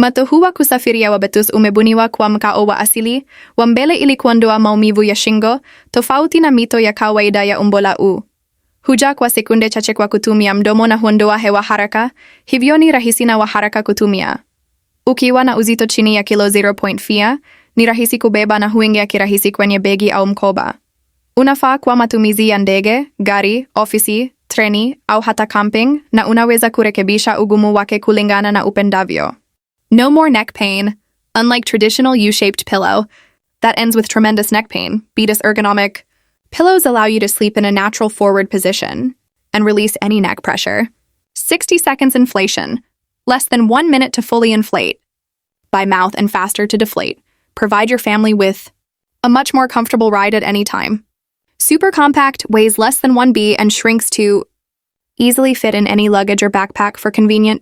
Matohuwa kusafiria wabetus umebuniwa kwa mkao wa asili, wa mbele ili kuondoa maumivu ya shingo, tofauti na mito ya kawaida ya umbo la U. Huja kwa sekunde chache kwa kutumia mdomo na huondoa hewa haraka, hivyo ni rahisi na wa haraka kutumia. Ukiwa na uzito chini ya kilo 0.5, ni rahisi kubeba na huingia kirahisi kwenye begi au mkoba. Unafaa kwa matumizi ya ndege, gari, ofisi, treni au hata camping, na unaweza kurekebisha ugumu wake kulingana na upendavyo. No more neck pain. Unlike traditional U-shaped pillow that ends with tremendous neck pain, Beatus ergonomic pillows allow you to sleep in a natural forward position and release any neck pressure. 60 seconds inflation, less than 1 minute to fully inflate. By mouth and faster to deflate. Provide your family with a much more comfortable ride at any time. Super compact, weighs less than 1 B and shrinks to easily fit in any luggage or backpack for convenient